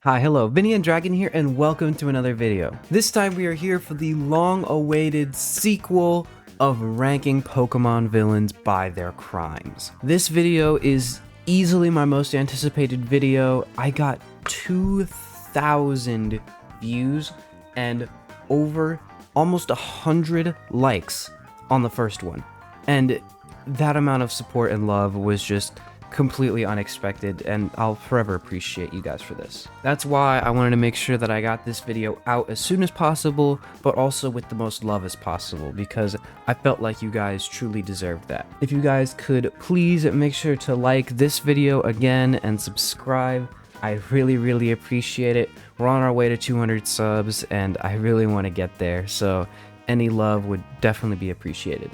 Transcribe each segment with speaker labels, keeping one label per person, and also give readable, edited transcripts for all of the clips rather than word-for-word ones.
Speaker 1: Hi, hello, VinnyEndDragon here, and welcome to another video. This time we are here for the long-awaited sequel of ranking Pokemon villains by their crimes. This video is easily my most anticipated video. I got 2,000 views and over almost 100 likes on the first one. And that amount of support and love was just completely unexpected, and I'll forever appreciate you guys for this. That's why I wanted to make sure that I got this video out as soon as possible, but also with the most love as possible, because I felt like you guys truly deserved that. If you guys could please make sure to like this video again and subscribe, I really appreciate it. We're on our way to 200 subs, and I really want to get there, so any love would definitely be appreciated.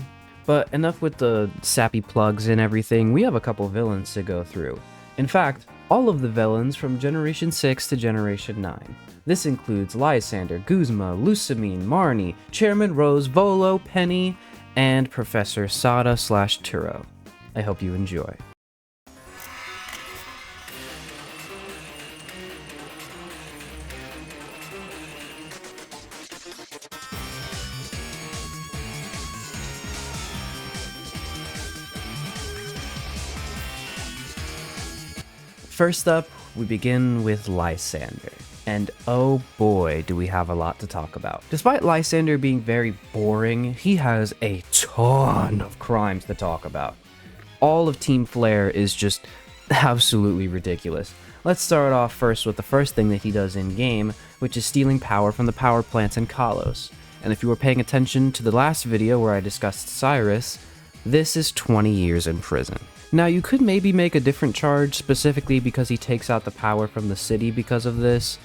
Speaker 1: But enough with the sappy plugs and everything, we have a couple villains to go through. In fact, all of the villains from Generation 6 to Generation 9. This includes Lysandre, Guzma, Lusamine, Marnie, Chairman Rose, Volo, Penny, and Professor Sada / Turo. I hope you enjoy. First up, we begin with Lysandre, and oh boy do we have a lot to talk about. Despite Lysandre being very boring, he has a ton of crimes to talk about. All of Team Flare is just absolutely ridiculous. Let's start off first with the first thing that he does in-game, which is stealing power from the power plants in Kalos. And if you were paying attention to the last video where I discussed Cyrus, this is 20 years in prison. Now, you could maybe make a different charge specifically because he takes out the power from the city because of this.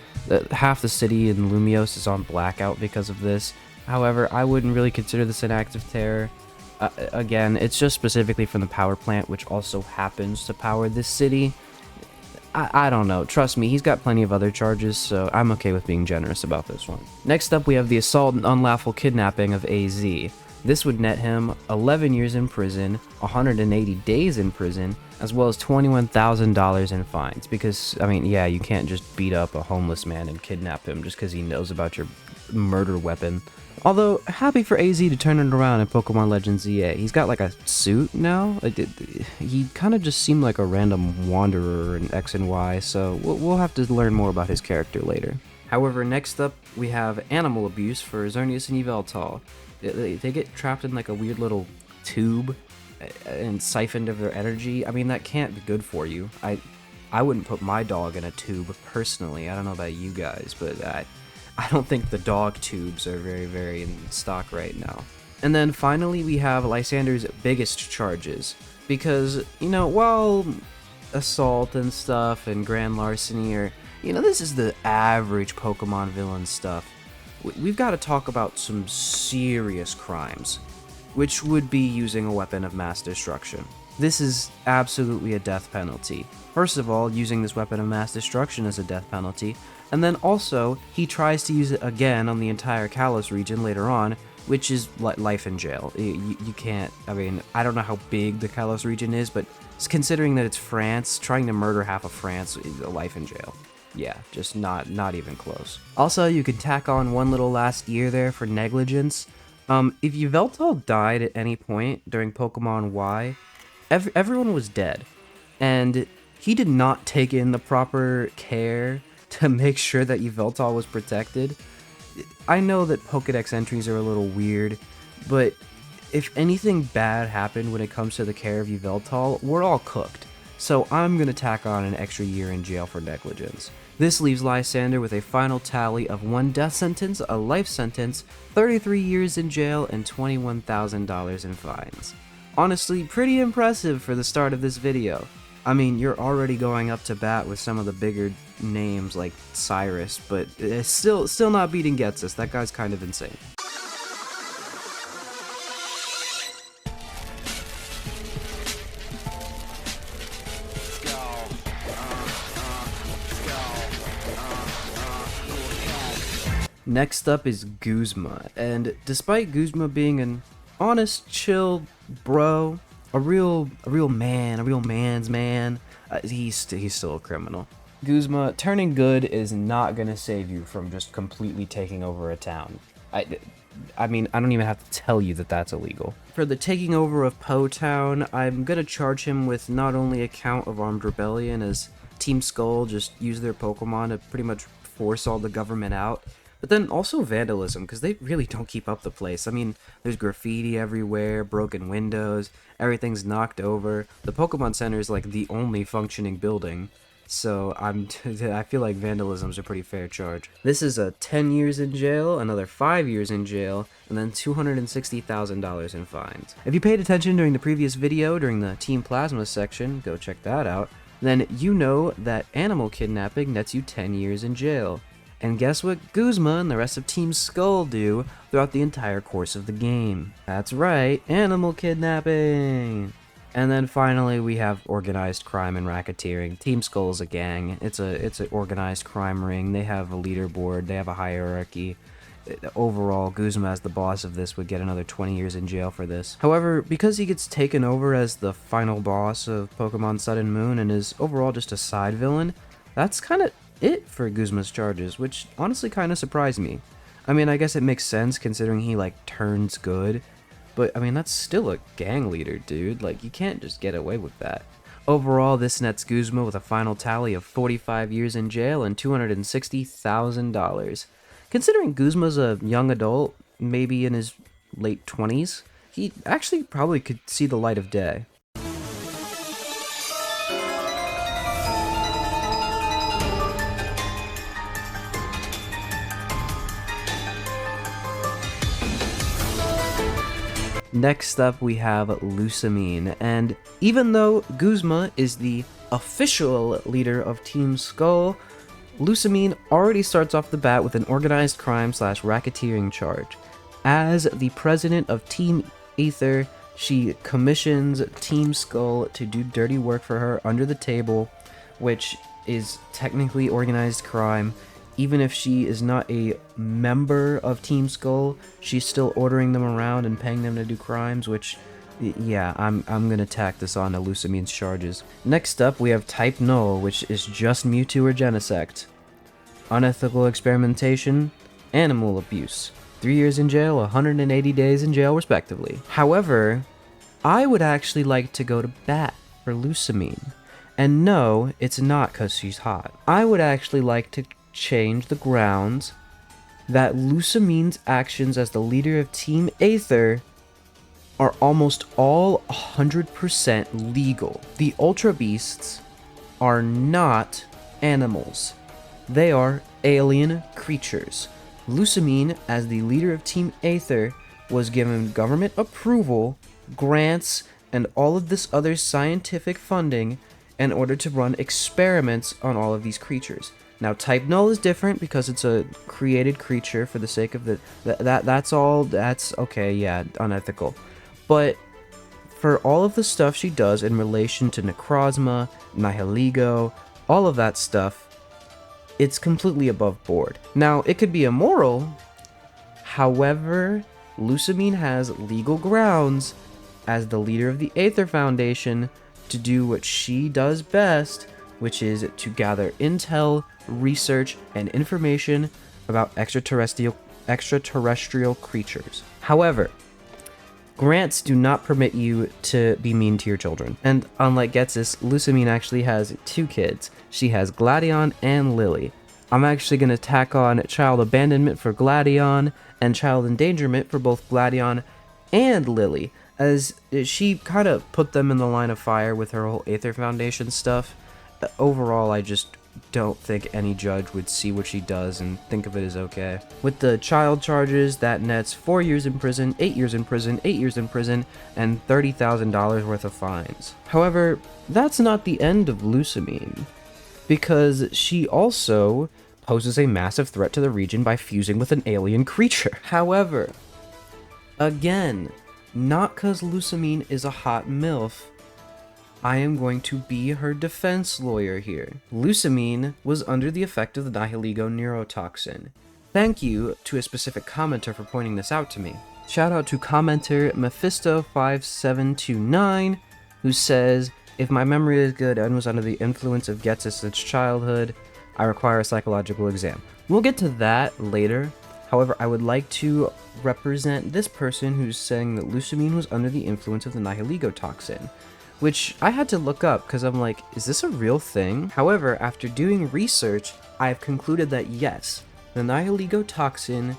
Speaker 1: Half the city in Lumios is on blackout because of this. However, I wouldn't really consider this an act of terror. Again, it's just specifically from the power plant, which also happens to power this city. I don't know. Trust me, he's got plenty of other charges, so I'm okay with being generous about this one. Next up, we have the assault and unlawful kidnapping of AZ. This would net him 11 years in prison, 180 days in prison, as well as $21,000 in fines. Because, I mean, yeah, you can't just beat up a homeless man and kidnap him just because he knows about your murder weapon. Although, happy for AZ to turn it around in Pokemon Legends ZA. He's got like a suit now. He kind of just seemed like a random wanderer in X and Y, so we'll have to learn more about his character later. However, next up, we have animal abuse for Xerneas and Yveltal. They get trapped in like a weird little tube and siphoned of their energy. I mean, that can't be good for you. I wouldn't put my dog in a tube personally. I don't know about you guys, but I don't think the dog tubes are very in stock right now. And then finally, we have Lysandre's biggest charges. Because, you know, while assault and stuff and grand larceny are, you know, this is the average Pokemon villain stuff. We've got to talk about some serious crimes, which would be using a weapon of mass destruction. This is absolutely a death penalty. First of all, using this weapon of mass destruction is a death penalty, and then also, he tries to use it again on the entire Kalos region later on, which is life in jail. You can't, I mean, I don't know how big the Kalos region is, but considering that it's France, trying to murder half of France is a life in jail. Yeah, just not even close. Also, you could tack on one little last year there for negligence. If Yveltal died at any point during Pokemon Y, everyone was dead. And he did not take in the proper care to make sure that Yveltal was protected. I know that Pokedex entries are a little weird, but if anything bad happened when it comes to the care of Yveltal, we're all cooked. So I'm gonna tack on an extra year in jail for negligence. This leaves Lysandre with a final tally of 1 death sentence, a life sentence, 33 years in jail, and $21,000 in fines. Honestly, pretty impressive for the start of this video. I mean, you're already going up to bat with some of the bigger names like Cyrus, but it's still not beating Getsus. That guy's kind of insane. Next up is Guzma, and despite Guzma being an honest, chill bro, a real man's man, he's still a criminal. Guzma, turning good is not gonna save you from just completely taking over a town. I mean, I don't even have to tell you that that's illegal. For the taking over of Po Town, I'm gonna charge him with not only a count of armed rebellion, as Team Skull just used their Pokemon to pretty much force all the government out, but then also vandalism, because they really don't keep up the place. I mean, there's graffiti everywhere, broken windows, everything's knocked over. The Pokemon Center is like the only functioning building. So I feel like vandalism's a pretty fair charge. This is a 10 years in jail, another 5 years in jail, and then $260,000 in fines. If you paid attention during the previous video, during the Team Plasma section, go check that out, then you know that animal kidnapping nets you 10 years in jail. And guess what Guzma and the rest of Team Skull do throughout the entire course of the game? That's right, animal kidnapping! And then finally, we have organized crime and racketeering. Team Skull's a gang. It's an organized crime ring. They have a leaderboard. They have a hierarchy. Overall, Guzma as the boss of this would get another 20 years in jail for this. However, because he gets taken over as the final boss of Pokemon Sun and Moon and is overall just a side villain, that's kind of it for Guzma's charges, which honestly kind of surprised me. I mean, I guess it makes sense considering he, like, turns good. But, I mean, that's still a gang leader, dude. Like, you can't just get away with that. Overall, this nets Guzma with a final tally of 45 years in jail and $260,000. Considering Guzma's a young adult, maybe in his late 20s, he actually probably could see the light of day. Next up, we have Lusamine, and even though Guzma is the official leader of Team Skull, Lusamine already starts off the bat with an organized crime / racketeering charge. As the president of Team Aether, she commissions Team Skull to do dirty work for her under the table, which is technically organized crime. Even if she is not a member of Team Skull, she's still ordering them around and paying them to do crimes, which, yeah, I'm gonna tack this on to Lusamine's charges. Next up, we have Type Null, which is just Mewtwo or Genesect. Unethical experimentation, animal abuse. 3 years in jail, 180 days in jail, respectively. However, I would actually like to go to bat for Lusamine. And no, it's not because she's hot. I would actually like to change the grounds that Lusamine's actions as the leader of Team Aether are almost all 100% legal. The Ultra Beasts are not animals. They are alien creatures. Lusamine, as the leader of Team Aether, was given government approval, grants, and all of this other scientific funding in order to run experiments on all of these creatures. Now, Type Null is different because it's a created creature for the sake of that's okay, yeah, unethical. But for all of the stuff she does in relation to Necrozma, Nihilego, all of that stuff, it's completely above board. Now, it could be immoral, however, Lusamine has legal grounds as the leader of the Aether Foundation to do what she does best, which is to gather intel, research, and information about extraterrestrial creatures. However, grants do not permit you to be mean to your children. And unlike Getsis, Lusamine actually has 2 kids. She has Gladion and Lily. I'm actually going to tack on child abandonment for Gladion and child endangerment for both Gladion and Lily, as she kind of put them in the line of fire with her whole Aether Foundation stuff. Overall, I just don't think any judge would see what she does and think of it as okay. With the child charges, that nets 4 years in prison, 8 years in prison, 8 years in prison, and $30,000 worth of fines. However, that's not the end of Lusamine, because she also poses a massive threat to the region by fusing with an alien creature. However, again, not because Lusamine is a hot MILF, I am going to be her defense lawyer here. Lusamine was under the effect of the Nihilego neurotoxin. Thank you to a specific commenter for pointing this out to me. Shout out to commenter Mephisto5729, who says, If my memory is good, N was under the influence of Getsis since childhood. I require a psychological exam. We'll get to that later. However, I would like to represent this person who's saying that Lusamine was under the influence of the nihiligotoxin, which I had to look up because I'm like, is this a real thing? However, after doing research, I've concluded that yes, the nihiligotoxin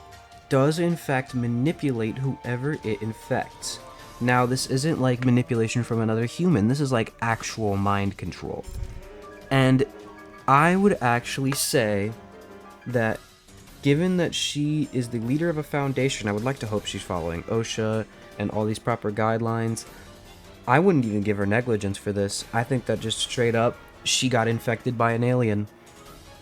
Speaker 1: does in fact manipulate whoever it infects. Now, this isn't like manipulation from another human, this is like actual mind control. And I would actually say that given that she is the leader of a foundation, I would like to hope she's following OSHA and all these proper guidelines. I wouldn't even give her negligence for this. I think that just straight up, she got infected by an alien.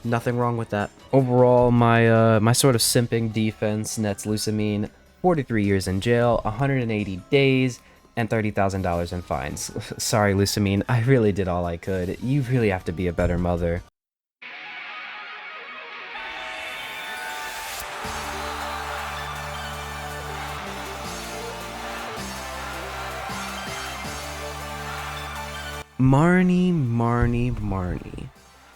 Speaker 1: Nothing wrong with that. Overall, my sort of simping defense nets Lusamine 43 years in jail, 180 days, and $30,000 in fines. Sorry, Lusamine, I really did all I could. You really have to be a better mother. Marnie.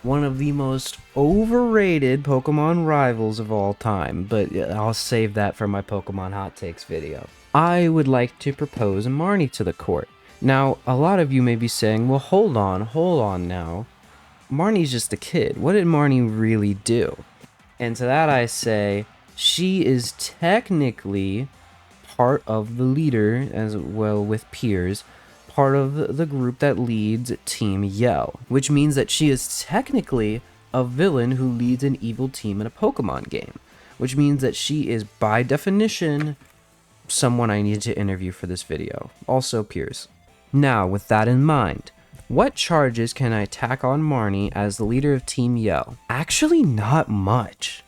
Speaker 1: One of the most overrated Pokemon rivals of all time, but I'll save that for my Pokemon Hot Takes video. I would like to propose Marnie to the court. Now, a lot of you may be saying, well, hold on now. Marnie's just a kid. What did Marnie really do? And to that I say, she is technically part of the leader, as well with peers, part of the group that leads Team Yell, which means that she is technically a villain who leads an evil team in a Pokemon game, which means that she is, by definition, someone I need to interview for this video. Also peers. Now, with that in mind, what charges can I tack on Marnie as the leader of Team Yell? Actually, not much.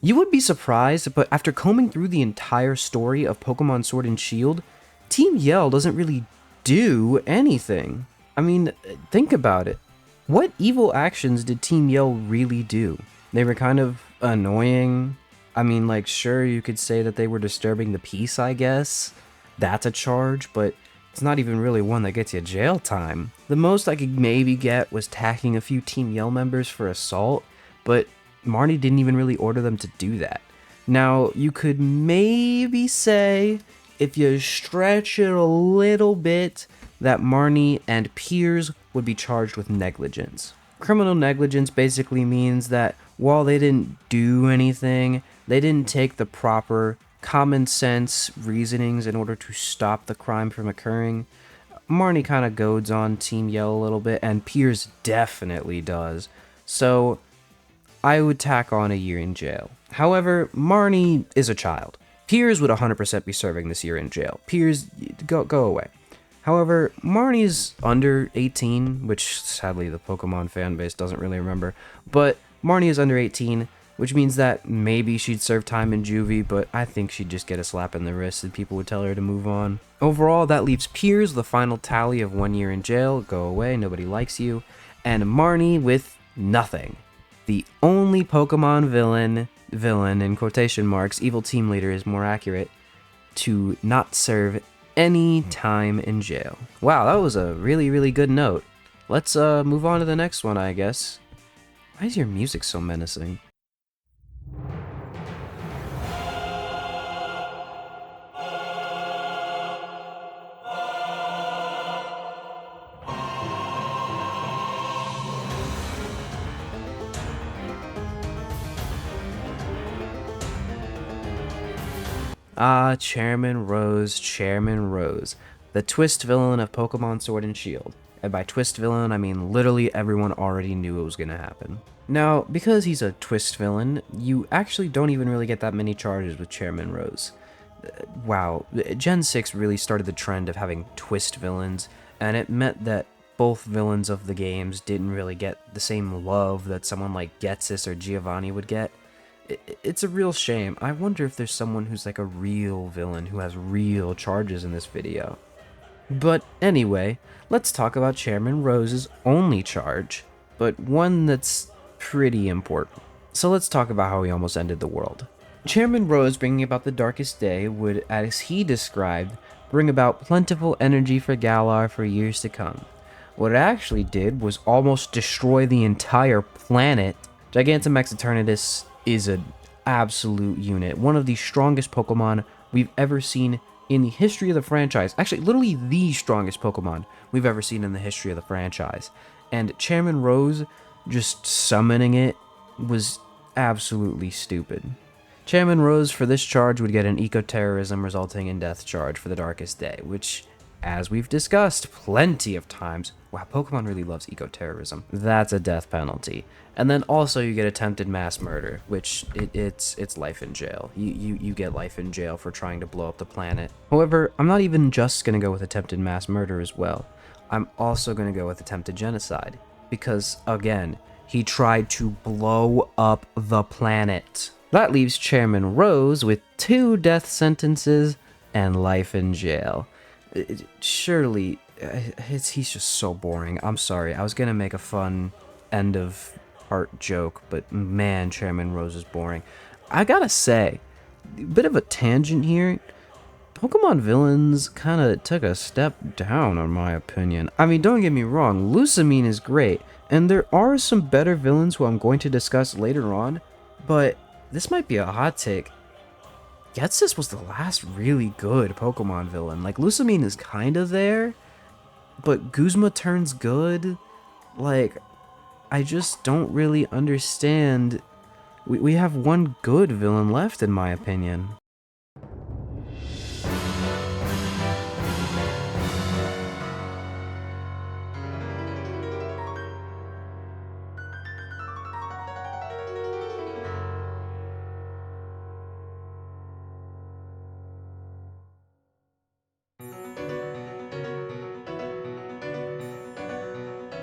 Speaker 1: You would be surprised, but after combing through the entire story of Pokemon Sword and Shield, Team Yell doesn't really do anything. I mean, think about it. What evil actions did Team Yell really do? They were kind of annoying. I mean, like, sure, you could say that they were disturbing the peace, I guess. That's a charge, but it's not even really one that gets you jail time. The most I could maybe get was tacking a few Team Yell members for assault, but Marnie didn't even really order them to do that. Now, you could maybe say, if you stretch it a little bit, that Marnie and peers would be charged with negligence. Criminal negligence basically means that while they didn't do anything, they didn't take the proper common sense reasonings in order to stop the crime from occurring. Marnie kind of goads on Team Yell a little bit, and peers definitely does. So I would tack on a year in jail. However, Marnie is a child. Peers would 100% be serving this year in jail. Peers, go away. However, Marnie's under 18, which sadly the Pokemon fan base doesn't really remember, but Marnie is under 18, which means that maybe she'd serve time in juvie, but I think she'd just get a slap in the wrist and people would tell her to move on. Overall, that leaves Peers with a final tally of 1 year in jail, go away, nobody likes you, and Marnie with nothing. The only Pokemon villain in quotation marks, evil team leader is more accurate, to not serve any time in jail. Wow, that was a really, really good note. Let's move on to the next one, I guess. Why is your music so menacing? Ah, Chairman Rose, the twist villain of Pokemon Sword and Shield. And by twist villain, I mean literally everyone already knew it was gonna happen. Now, because he's a twist villain, you actually don't even really get that many charges with Chairman Rose. Wow, Gen 6 really started the trend of having twist villains, and it meant that both villains of the games didn't really get the same love that someone like Getsis or Giovanni would get. It's a real shame. I wonder if there's someone who's like a real villain who has real charges in this video. But anyway, let's talk about Chairman Rose's only charge, but one that's pretty important. So let's talk about how he almost ended the world. Chairman Rose bringing about the darkest day would, as he described, bring about plentiful energy for Galar for years to come. What it actually did was almost destroy the entire planet. Gigantamax Eternatus is an absolute unit. One of the strongest Pokemon we've ever seen in the history of the franchise. Actually, literally the strongest Pokemon we've ever seen in the history of the franchise. And Chairman Rose just summoning it was absolutely stupid. Chairman Rose for this charge would get an eco-terrorism resulting in death charge for the Darkest Day, which, as we've discussed plenty of times, wow, Pokemon really loves eco-terrorism. That's a death penalty. And then also you get attempted mass murder, which it's life in jail. You get life in jail for trying to blow up the planet. However, I'm not even just gonna go with attempted mass murder as well. I'm also gonna go with attempted genocide. Because, again, he tried to blow up the planet. That leaves Chairman Rose with 2 death sentences and life in jail. Surely, he's just so boring. I'm sorry, I was gonna make a fun end of part joke, but man, Chairman Rose is boring. I gotta say, a bit of a tangent here. Pokemon villains kind of took a step down, in my opinion. I mean, don't get me wrong, Lusamine is great, and there are some better villains who I'm going to discuss later on, but this might be a hot take. Getsis was the last really good Pokemon villain. Like, Lusamine is kind of there, but Guzma turns good. Like, I just don't really understand. We have one good villain left, in my opinion.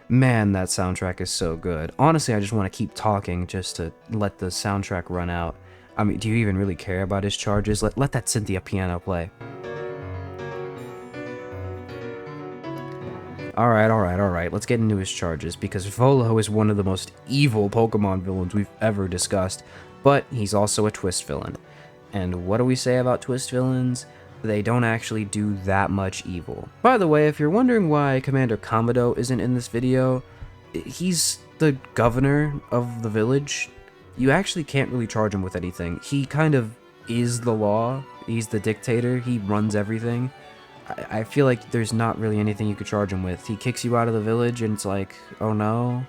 Speaker 1: Man, that soundtrack is so good. Honestly, I just want to keep talking just to let the soundtrack run out. I mean, do you even really care about his charges? Let that Cynthia piano play. Alright, let's get into his charges, because Volo is one of the most evil Pokemon villains we've ever discussed, but he's also a twist villain. And what do we say about twist villains? They don't actually do that much evil. By the way, if you're wondering why Commander Kamado isn't in this video, he's the governor of the village. You actually can't really charge him with anything. He kind of is the law. He's the dictator. He runs everything. I feel like there's not really anything you could charge him with. He kicks you out of the village and it's like, oh no.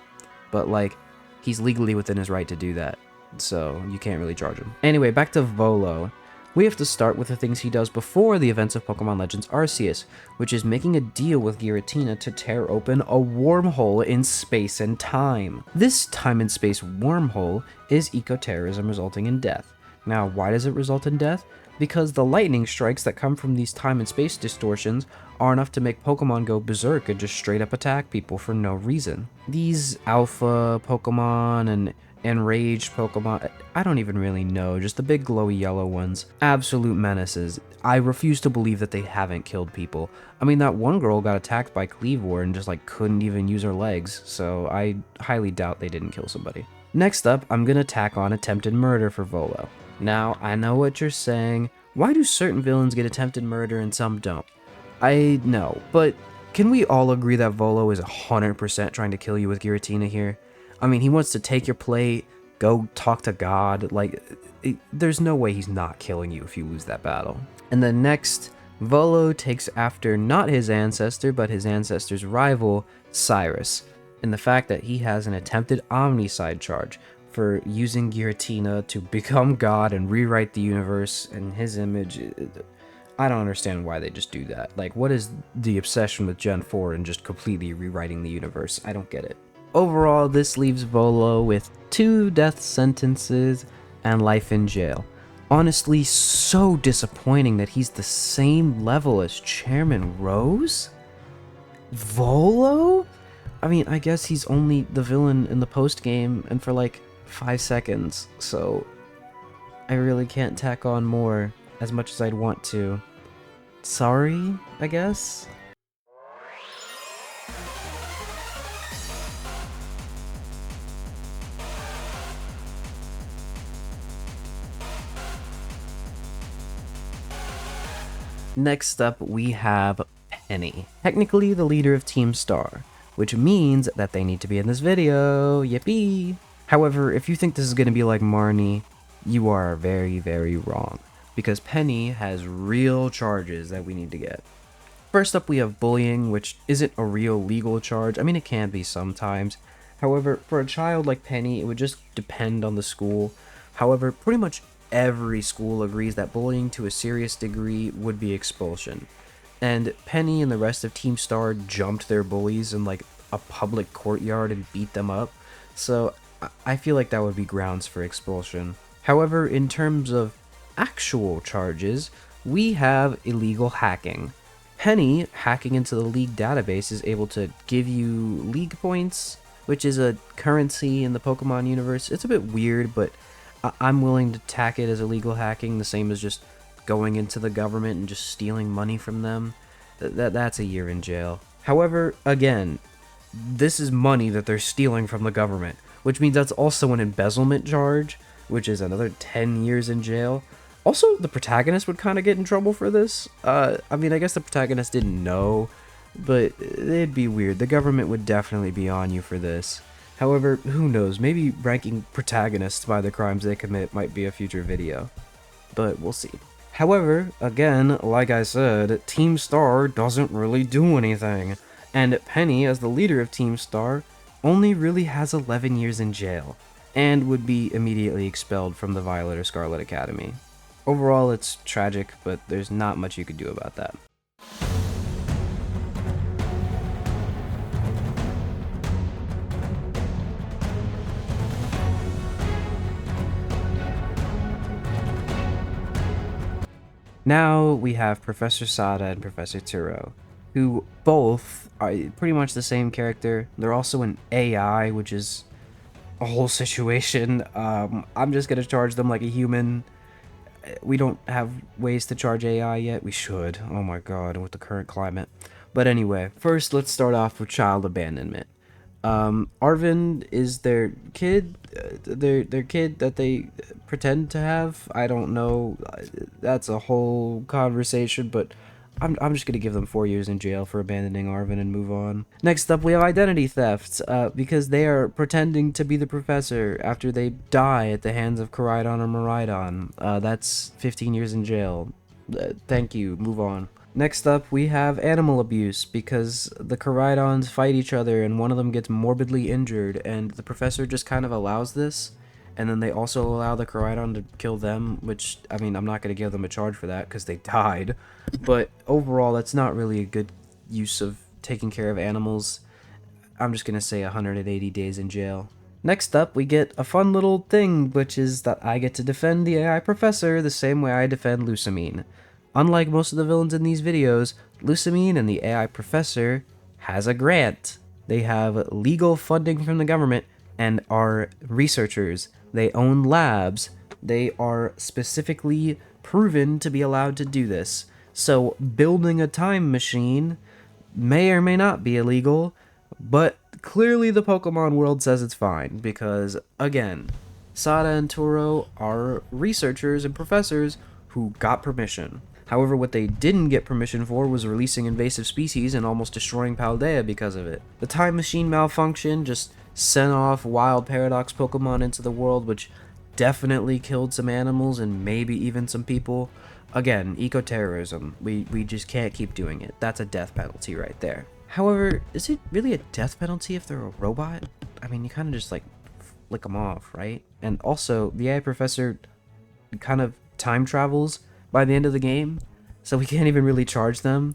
Speaker 1: But like, he's legally within his right to do that. So you can't really charge him. Anyway, back to Volo. We have to start with the things he does before the events of Pokemon Legends Arceus, which is making a deal with Giratina to tear open a wormhole in space and time. This time and space wormhole is eco-terrorism resulting in death. Now, why does it result in death? Because the lightning strikes that come from these time and space distortions are enough to make Pokemon go berserk and just straight up attack people for no reason. These alpha Pokemon and enraged Pokemon, I don't even really know, just the big glowy yellow ones. Absolute menaces. I refuse to believe that they haven't killed people. I mean, that one girl got attacked by Cleavor and just like couldn't even use her legs, so I highly doubt they didn't kill somebody. Next up, I'm gonna tack on attempted murder for Volo. Now, I know what you're saying. Why do certain villains get attempted murder and some don't? I know, but can we all agree that Volo is 100% trying to kill you with Giratina here? I mean, he wants to take your plate, go talk to God, like, there's no way he's not killing you if you lose that battle. And then next, Volo takes after not his ancestor, but his ancestor's rival, Cyrus, and the fact that he has an attempted Omnicide charge for using Giratina to become God and rewrite the universe in his image. I don't understand why they just do that. Like, what is the obsession with Gen 4 and just completely rewriting the universe? I don't get it. Overall, this leaves Volo with 2 death sentences and life in jail. Honestly, so disappointing that he's the same level as Chairman Rose? Volo? I mean, I guess he's only the villain in the post-game and for like 5 seconds, so I really can't tack on more as much as I'd want to. Sorry, I guess? Next up, we have Penny, technically the leader of Team Star, which means that they need to be in this video. Yippee! However, if you think this is going to be like Marnie, you are very, very wrong, because Penny has real charges that we need to get. First up, we have bullying, which isn't a real legal charge. I mean, it can be sometimes. However, for a child like Penny, it would just depend on the school. However, pretty much every school agrees that bullying to a serious degree would be expulsion. And Penny and the rest of Team Star jumped their bullies in like a public courtyard and beat them up. So I feel like that would be grounds for expulsion. However, in terms of actual charges, we have illegal hacking. Penny, hacking into the league database, is able to give you league points, which is a currency in the Pokemon universe. It's a bit weird, but I'm willing to tack it as illegal hacking, the same as just going into the government and just stealing money from them. That's a year in jail. However, again, this is money that they're stealing from the government, which means that's also an embezzlement charge, which is another 10 years in jail. Also, the protagonist would kind of get in trouble for this. I mean, I guess the protagonist didn't know, but it'd be weird. The government would definitely be on you for this. However, who knows, maybe ranking protagonists by the crimes they commit might be a future video. But we'll see. However, again, like I said, Team Star doesn't really do anything. And Penny, as the leader of Team Star, only really has 11 years in jail, and would be immediately expelled from the Violet or Scarlet Academy. Overall, it's tragic, but there's not much you could do about that. Now we have Professor Sada and Professor Turo, who both are pretty much the same character. They're also an AI, which is a whole situation. I'm just gonna charge them like a human. We don't have ways to charge AI yet. We should. Oh my god, with the current climate. But anyway, first let's start off with child abandonment. Arvind is their kid, their kid that they pretend to have. I don't know. That's a whole conversation, but I'm just gonna give them 4 years in jail for abandoning Arvind and move on. Next up, we have identity theft, because they are pretending to be the professor after they die at the hands of Koraidon or Miraidon. That's 15 years in jail. Thank you, move on. Next up, we have animal abuse, because the Koraidons fight each other and one of them gets morbidly injured, and the professor just kind of allows this, and then they also allow the Koraidon to kill them, which, I mean, I'm not going to give them a charge for that because they died, but overall, that's not really a good use of taking care of animals. I'm just going to say 180 days in jail. Next up, we get a fun little thing, which is that I get to defend the AI professor the same way I defend Lusamine. Unlike most of the villains in these videos, Lusamine and the AI professor has a grant. They have legal funding from the government and are researchers. They own labs. They are specifically proven to be allowed to do this. So building a time machine may or may not be illegal, but clearly the Pokemon world says it's fine because, again, Sada and Turo are researchers and professors who got permission. However, what they didn't get permission for was releasing invasive species and almost destroying Paldea because of it. The time machine malfunction just sent off wild Paradox Pokemon into the world, which definitely killed some animals and maybe even some people. Again, eco-terrorism. We just can't keep doing it. That's a death penalty right there. However, is it really a death penalty if they're a robot? I mean, you kind of just like flick them off, right? And also, the AI professor kind of time travels by the end of the game, so we can't even really charge them.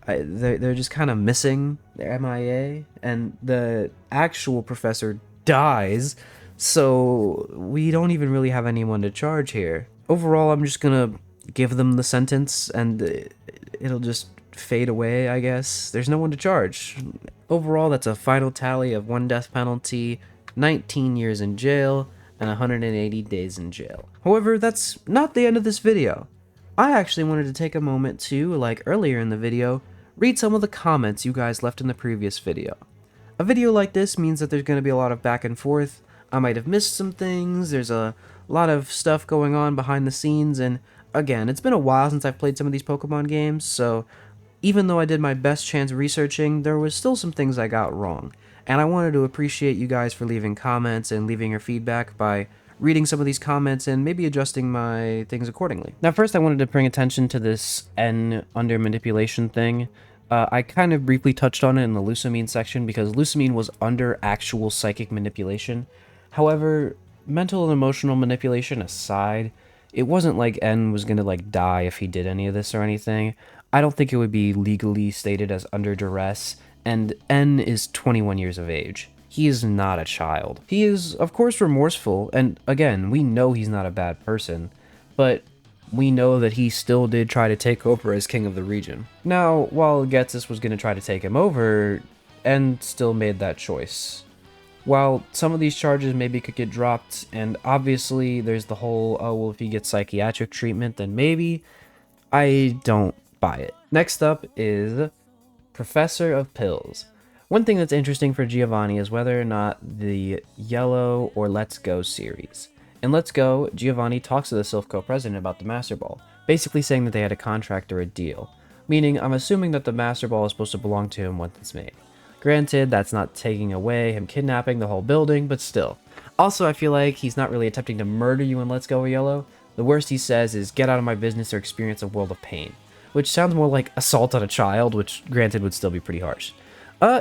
Speaker 1: They're just kind of missing. They're MIA, and the actual professor dies, so we don't even really have anyone to charge here. Overall, I'm just gonna give them the sentence, and it'll just fade away, I guess. There's no one to charge. Overall, that's a final tally of 1 death penalty, 19 years in jail, and 180 days in jail. However, that's not the end of this video. I actually wanted to take a moment to, like earlier in the video, read some of the comments you guys left in the previous video. A video like this means that there's going to be a lot of back and forth. I might have missed some things, there's a lot of stuff going on behind the scenes, and again, it's been a while since I've played some of these Pokemon games, so even though I did my best chance researching, there was still some things I got wrong. And I wanted to appreciate you guys for leaving comments and leaving your feedback by reading some of these comments and maybe adjusting my things accordingly. Now, first I wanted to bring attention to this N under manipulation thing. I kind of briefly touched on it in the Lusamine section because Lusamine was under actual psychic manipulation. However, mental and emotional manipulation aside, it wasn't like N was gonna like die if he did any of this or anything. I don't think it would be legally stated as under duress, and N is 21 years of age. He is not a child. He is, of course, remorseful, and again, we know he's not a bad person, but we know that he still did try to take over as king of the region. Now, while Getsis was going to try to take him over, N still made that choice. While some of these charges maybe could get dropped, and obviously there's the whole, oh, well, if he gets psychiatric treatment, then maybe, I don't buy it. Next up is Professor of Pills. One thing that's interesting for Giovanni is whether or not the Yellow or Let's Go series. In Let's Go, Giovanni talks to the Silphco president about the Master Ball, basically saying that they had a contract or a deal, meaning I'm assuming that the Master Ball is supposed to belong to him once it's made. Granted, that's not taking away him kidnapping the whole building, but still. Also, I feel like he's not really attempting to murder you in Let's Go or Yellow. The worst he says is, get out of my business or experience a world of pain, which sounds more like assault on a child, which granted would still be pretty harsh.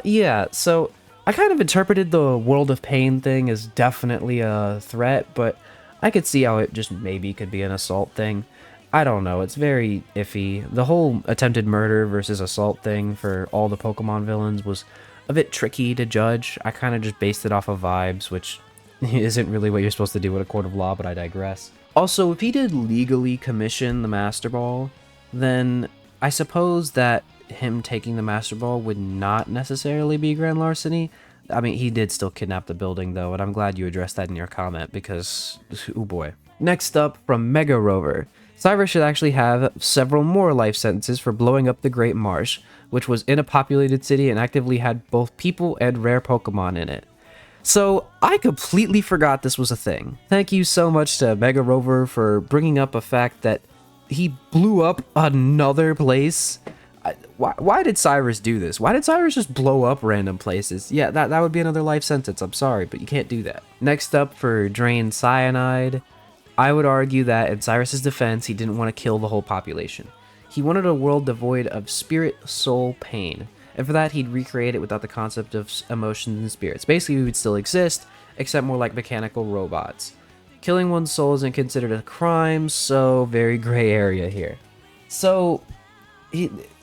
Speaker 1: Yeah, so I kind of interpreted the world of pain thing as definitely a threat, but I could see how it just maybe could be an assault thing. I don't know, it's very iffy. The whole attempted murder versus assault thing for all the Pokemon villains was a bit tricky to judge. I kind of just based it off of vibes, which isn't really what you're supposed to do in a court of law, but I digress. Also, if he did legally commission the Master Ball, then I suppose that him taking the Master Ball would not necessarily be grand larceny. I mean, he did still kidnap the building, though, and I'm glad you addressed that in your comment, because, oh boy. Next up, from Mega Rover. Cyrus should actually have several more life sentences for blowing up the Great Marsh, which was in a populated city and actively had both people and rare Pokemon in it. So, I completely forgot this was a thing. Thank you so much to Mega Rover for bringing up a fact that he blew up another place. Why did Cyrus do this? Why did Cyrus just blow up random places? Yeah, that would be another life sentence. I'm sorry, but you can't do that. Next up, for Drain Cyanide, I would argue that in Cyrus's defense, he didn't want to kill the whole population. He wanted a world devoid of spirit, soul, pain. And for that, he'd recreate it without the concept of emotions and spirits. Basically, we would still exist, except more like mechanical robots. Killing one's soul isn't considered a crime, so very gray area here. So,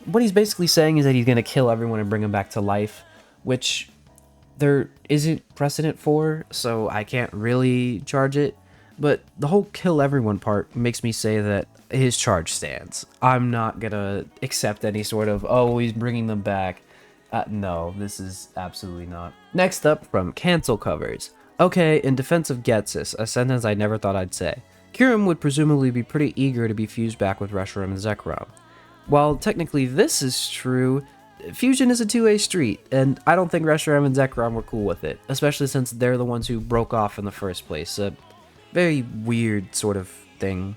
Speaker 1: what he's basically saying is that he's going to kill everyone and bring them back to life, which there isn't precedent for, so I can't really charge it. But the whole kill everyone part makes me say that his charge stands. I'm not going to accept any sort of, oh, he's bringing them back. No, this is absolutely not. Next up, from Cancel Covers. Okay, in defense of Getsis, a sentence I never thought I'd say. Kyurem would presumably be pretty eager to be fused back with Reshiram and Zekrom. While technically this is true, fusion is a two-way street, and I don't think Reshiram and Zekrom were cool with it, especially since they're the ones who broke off in the first place. A very weird sort of thing.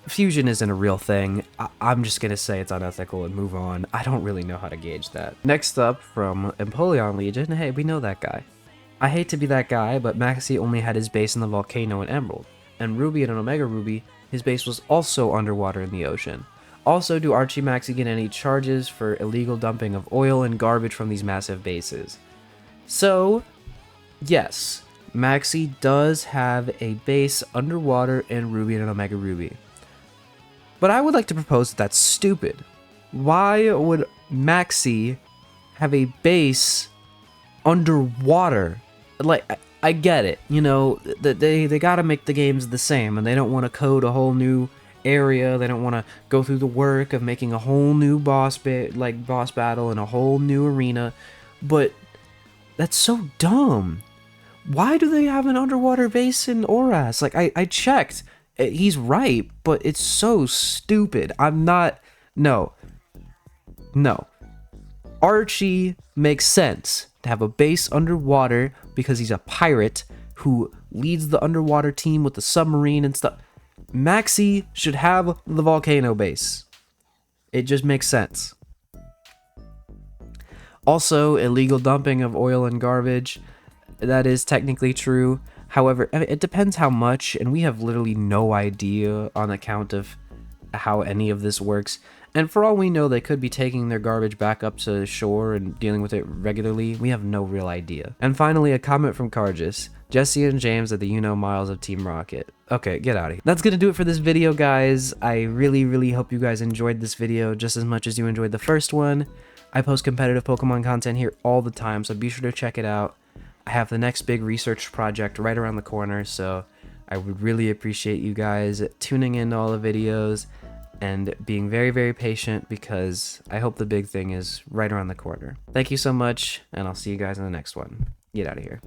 Speaker 1: Fusion isn't a real thing. I'm just gonna say it's unethical and move on. I don't really know how to gauge that. Next up, from Empoleon Legion, hey, we know that guy. I hate to be that guy, but Maxie only had his base in the volcano in Emerald, and Ruby and Omega Ruby, his base was also underwater in the ocean. Also, do Archie Maxie get any charges for illegal dumping of oil and garbage from these massive bases? So, yes, Maxie does have a base underwater in Ruby and Omega Ruby. But I would like to propose that that's stupid. Why would Maxie have a base underwater? Like, I get it, you know, they gotta make the games the same, and they don't want to code a whole new area. They don't want to go through the work of making a whole new boss battle in a whole new arena. But that's so dumb. Why do they have an underwater base in Oras? Like, I checked. He's right, but it's so stupid. No. Archie makes sense to have a base underwater because he's a pirate who leads the underwater team with the submarine and stuff. Maxie should have the volcano base. It just makes sense. Also, illegal dumping of oil and garbage. That is technically true. However, it depends how much, and we have literally no idea on account of how any of this works. And for all we know, they could be taking their garbage back up to shore and dealing with it regularly. We have no real idea. And finally, a comment from Cargis. Jesse and James are the Miles of Team Rocket. Okay, get out of here. That's gonna do it for this video, guys. I really hope you guys enjoyed this video just as much as you enjoyed the first one. I post competitive Pokemon content here all the time, so be sure to check it out. I have the next big research project right around the corner, so I would really appreciate you guys tuning in to all the videos and being very patient, because I hope the big thing is right around the corner. Thank you so much, and I'll see you guys in the next one. Get out of here.